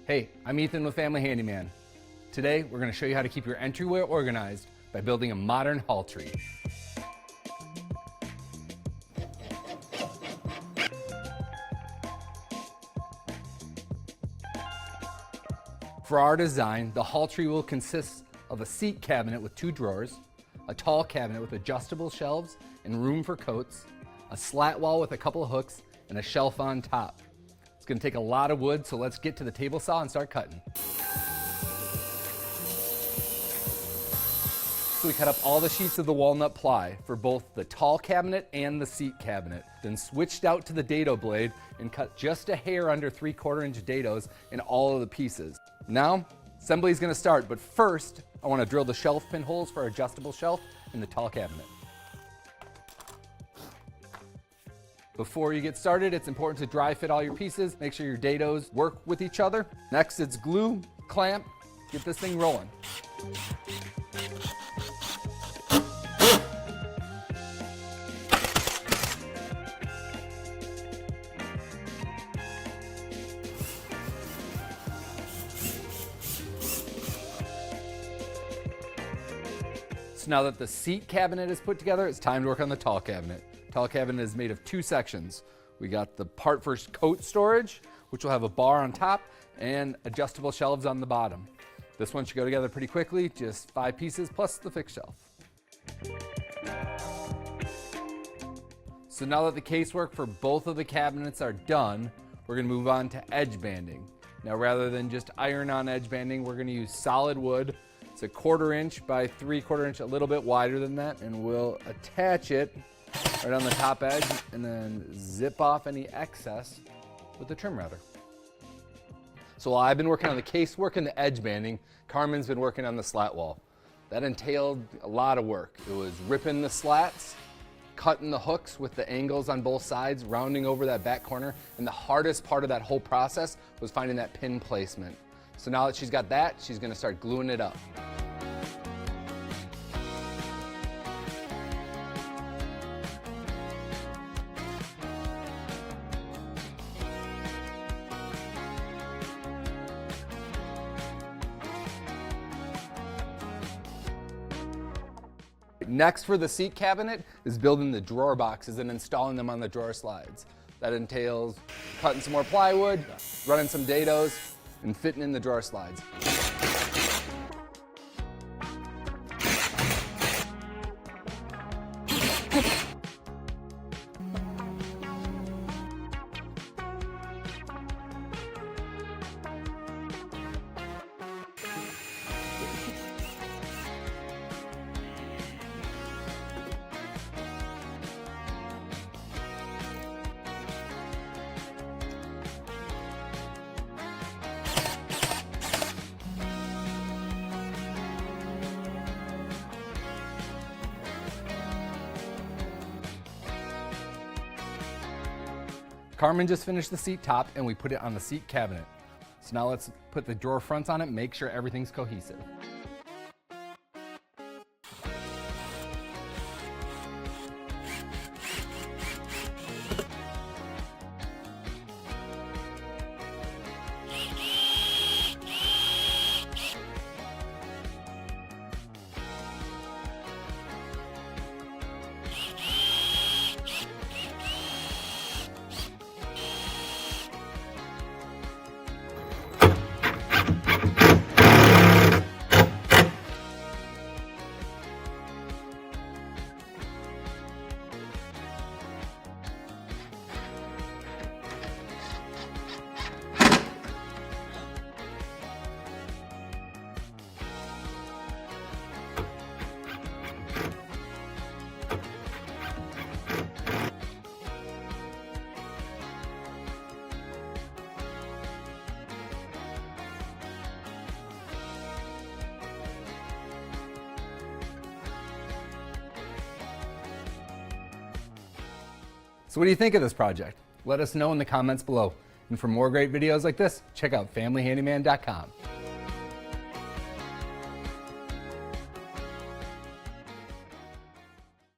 Hey, I'm Ethan with Family Handyman. Today, we're going to show you how to keep your entryway organized by building a modern hall tree. For our design, the hall tree will consist of a seat cabinet with 2 drawers, a tall cabinet with adjustable shelves and room for coats, a slat wall with a couple of hooks, and a shelf on top. It's going to take a lot of wood, so let's get to the table saw and start cutting. So we cut up all the sheets of the walnut ply for both the tall cabinet and the seat cabinet, then switched out to the dado blade and cut just a hair under 3/4 inch dados in all of the pieces. Now, assembly is going to start, but first, I want to drill the shelf pin holes for our adjustable shelf in the tall cabinet. Before you get started, it's important to dry fit all your pieces. Make sure your dados work with each other. Next, it's glue, clamp, get this thing rolling. So now that the seat cabinet is put together, it's time to work on the tall cabinet. Tall cabinet is made of 2 sections. We got the part for coat storage, which will have a bar on top and adjustable shelves on the bottom. This one should go together pretty quickly, just 5 pieces plus the fixed shelf. So now that the casework for both of the cabinets are done, we're going to move on to edge banding. Now rather than just iron-on edge banding, we're going to use solid wood. It's a 1/4 inch by 3/4 inch, a little bit wider than that, and we'll attach it right on the top edge and then zip off any excess with the trim router. So while I've been working on the casework and the edge banding, Carmen's been working on the slat wall. That entailed a lot of work. It was ripping the slats, cutting the hooks with the angles on both sides, rounding over that back corner, and the hardest part of that whole process was finding that pin placement. So now that she's got that, she's going to start gluing it up. Next for the seat cabinet is building the drawer boxes and installing them on the drawer slides. That entails cutting some more plywood, running some dados, and fitting in the drawer slides. Carmen just finished the seat top and we put it on the seat cabinet. So now let's put the drawer fronts on it, make sure everything's cohesive. So what do you think of this project? Let us know in the comments below. And for more great videos like this, check out familyhandyman.com.